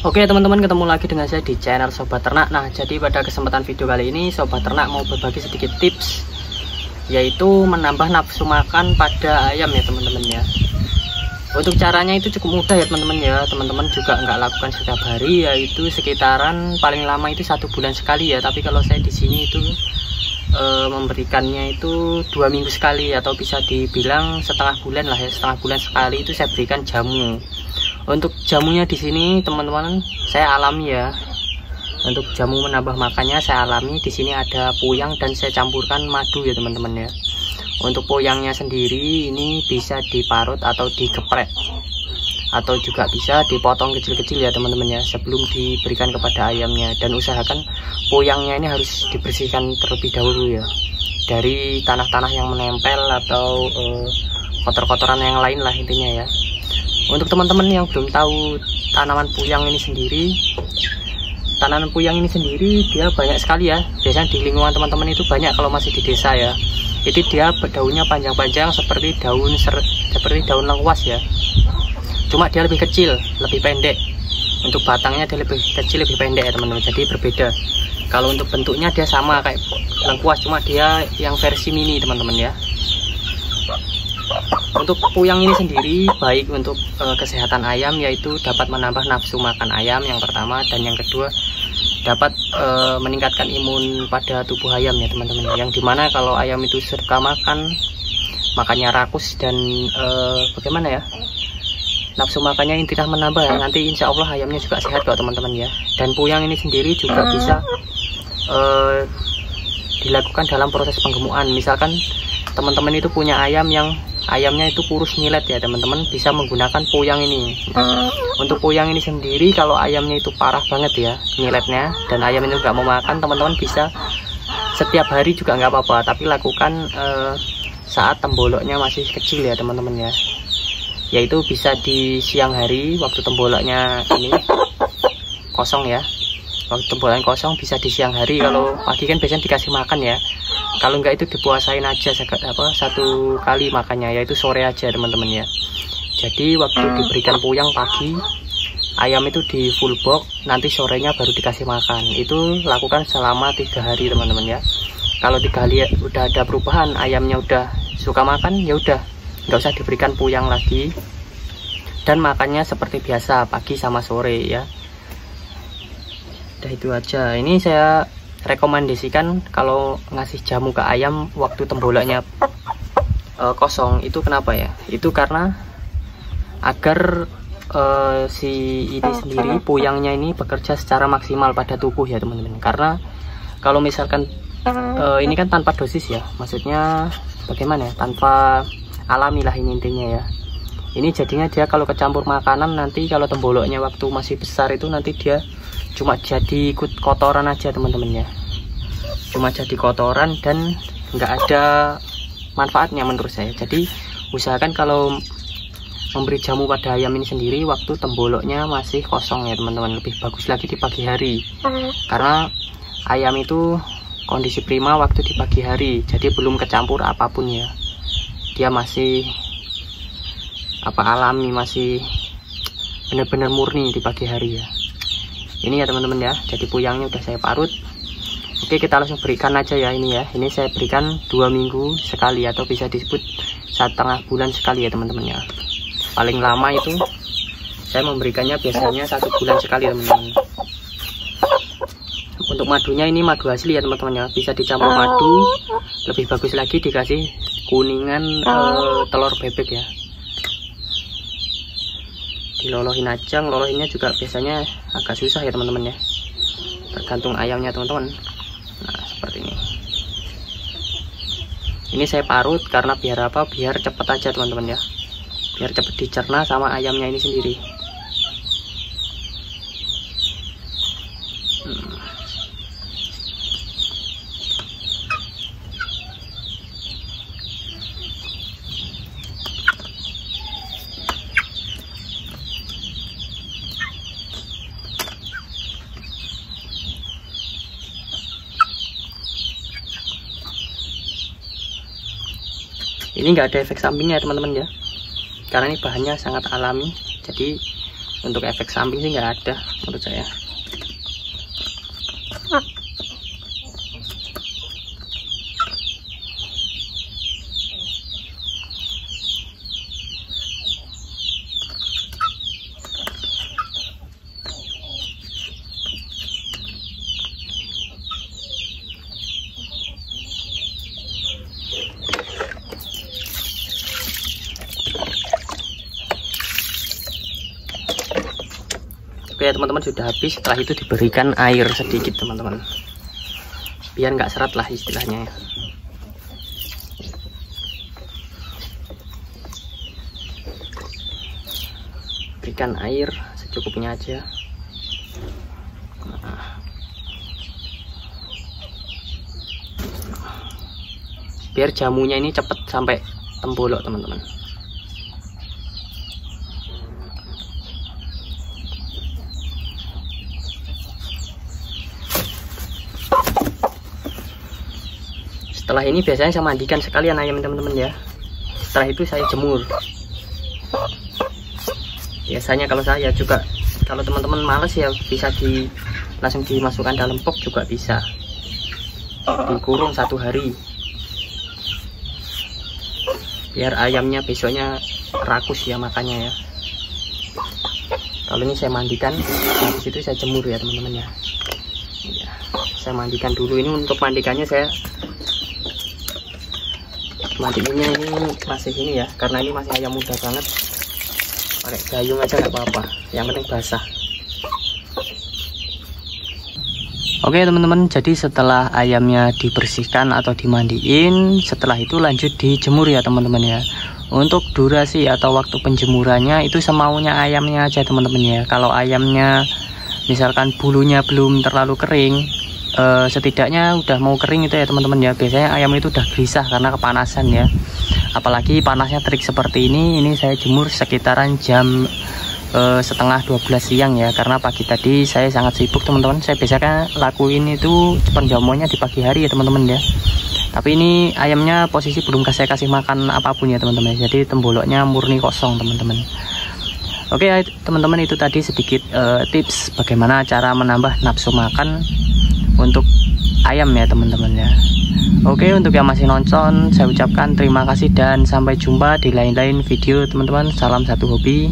Oke teman-teman, ketemu lagi dengan saya di channel Sobat Ternak. Nah, jadi pada kesempatan video kali ini Sobat Ternak mau berbagi sedikit tips, yaitu menambah nafsu makan pada ayam ya teman-teman ya. Untuk caranya itu cukup mudah ya teman-teman ya. Teman-teman juga nggak lakukan setiap hari, yaitu sekitaran paling lama itu 1 bulan sekali ya. Tapi kalau saya di sini itu memberikannya itu 2 minggu sekali, atau bisa dibilang setengah bulan lah ya, setengah bulan sekali itu saya berikan jamu. Untuk jamunya di sini teman-teman saya alami ya. Untuk jamu menambah makannya saya alami. Di sini ada puyang dan saya campurkan madu ya teman-teman ya. Untuk puyangnya sendiri ini bisa diparut atau digeprek, atau juga bisa dipotong kecil-kecil ya teman-teman ya, sebelum diberikan kepada ayamnya. Dan usahakan puyangnya ini harus dibersihkan terlebih dahulu ya, dari tanah-tanah yang menempel atau kotor-kotoran yang lain lah intinya ya. Untuk teman-teman yang belum tahu tanaman puyang ini sendiri, tanaman puyang ini sendiri dia banyak sekali ya. Biasanya di lingkungan teman-teman itu banyak kalau masih di desa ya. Jadi dia daunnya panjang-panjang seperti daun lengkuas ya. Cuma dia lebih kecil, lebih pendek. Untuk batangnya dia lebih kecil, lebih pendek ya teman-teman. Jadi berbeda. Kalau untuk bentuknya dia sama kayak lengkuas, cuma dia yang versi mini teman-teman ya. Untuk puyang ini sendiri baik untuk kesehatan ayam, yaitu dapat menambah nafsu makan ayam yang pertama, dan yang kedua dapat meningkatkan imun pada tubuh ayam ya teman-teman. Yang dimana kalau ayam itu suka makannya rakus dan bagaimana ya, nafsu makannya intinya menambah ya, nanti insya Allah ayamnya juga sehat kok teman-teman ya. Dan puyang ini sendiri juga bisa dilakukan dalam proses penggemukan. Misalkan teman-teman itu punya ayam yang ayamnya itu kurus nyilet ya teman-teman, bisa menggunakan puyang ini. Untuk puyang ini sendiri kalau ayamnya itu parah banget ya nyiletnya, dan ayam itu nggak mau makan, teman-teman bisa setiap hari juga nggak apa-apa, tapi lakukan saat temboloknya masih kecil ya teman-teman ya. Yaitu bisa di siang hari waktu temboloknya ini kosong ya. Waktu temboloknya kosong bisa di siang hari. Kalau pagi kan biasanya dikasih makan ya. Kalau enggak itu dipuasain aja satu kali makannya, yaitu sore aja teman-teman ya. Jadi waktu diberikan puyang pagi, ayam itu di full box, nanti sorenya baru dikasih makan. Itu lakukan selama 3 hari teman-teman ya. Kalau 3 hari udah ada perubahan, ayamnya udah suka makan, ya udah nggak usah diberikan puyang lagi, dan makannya seperti biasa pagi sama sore ya. Udah itu aja. Ini saya rekomendasikan kalau ngasih jamu ke ayam waktu tembolaknya kosong. Itu kenapa ya? Itu karena agar si ini sendiri, puyangnya ini bekerja secara maksimal pada tubuh ya teman-teman. Karena kalau misalkan ini kan tanpa dosis ya, maksudnya bagaimana ya, tanpa alami lah ini intinya ya. Ini jadinya dia kalau kecampur makanan, nanti kalau temboloknya waktu masih besar itu nanti dia cuma jadi ikut kotoran aja teman-teman ya. Cuma jadi kotoran dan nggak ada manfaatnya menurut saya. Jadi usahakan kalau memberi jamu pada ayam ini sendiri waktu temboloknya masih kosong ya teman-teman. Lebih bagus lagi di pagi hari, karena ayam itu kondisi prima waktu di pagi hari, jadi belum kecampur apapun ya. Dia masih alami, masih benar-benar murni di pagi hari ya. Ini ya teman-teman ya, jadi puyangnya udah saya parut. Oke, kita langsung berikan aja ya ini ya. Ini saya berikan 2 minggu sekali, atau bisa disebut 1,5 bulan sekali ya teman-teman ya. Paling lama itu saya memberikannya biasanya 1 bulan sekali teman-teman. Untuk madunya ini madu asli ya teman-teman ya, bisa dicampur madu. Lebih bagus lagi dikasih kuningan telur bebek ya. Dilolohin aja, ngelolohinnya juga biasanya agak susah ya teman-teman ya, tergantung ayamnya teman-teman. Nah seperti ini. Ini saya parut karena biar apa, biar cepet aja teman-teman ya, biar cepet dicerna sama ayamnya ini sendiri. Ini nggak ada efek sampingnya teman-teman ya, karena ini bahannya sangat alami. Jadi Untuk efek samping sih nggak ada menurut saya. Oke teman-teman, sudah habis. Setelah itu diberikan air sedikit teman-teman, biar nggak seret lah istilahnya. Berikan air secukupnya aja. Biar jamunya ini cepet sampai tembolok teman-teman. Setelah ini biasanya saya mandikan sekalian ayam teman-teman ya. Setelah itu saya jemur. Biasanya kalau saya juga, kalau teman-teman males ya bisa langsung dimasukkan dalam box juga bisa. Dikurung 1 hari. Biar ayamnya besoknya rakus ya makannya ya. Kalau ini saya mandikan, habis itu saya jemur ya teman-teman ya. Saya mandikan dulu. Ini untuk mandikannya saya mandiinnya ini masih ini ya, karena ini masih ayam muda banget. Pakai gayung aja nggak apa-apa, yang penting basah. Oke teman-teman, jadi setelah ayamnya dibersihkan atau dimandiin, setelah itu lanjut dijemur ya teman-teman ya. Untuk durasi atau waktu penjemurannya itu semaunya ayamnya aja teman-teman ya. Kalau ayamnya misalkan bulunya belum terlalu kering, setidaknya udah mau kering itu ya teman-teman ya, biasanya ayam itu udah gelisah karena kepanasan ya. Apalagi panasnya terik seperti ini saya jemur sekitaran jam setengah 12 siang ya, karena pagi tadi saya sangat sibuk teman-teman. Saya biasanya lakuin itu penjamuannya di pagi hari ya teman-teman ya. Tapi ini ayamnya posisi belum saya kasih makan apapun ya teman-teman, jadi temboloknya murni kosong teman-teman. Oke teman-teman, itu tadi sedikit tips bagaimana cara menambah nafsu makan untuk ayam ya teman-teman ya. Oke, untuk yang masih nonton saya ucapkan terima kasih dan sampai jumpa di lain-lain video teman-teman. Salam satu hobi.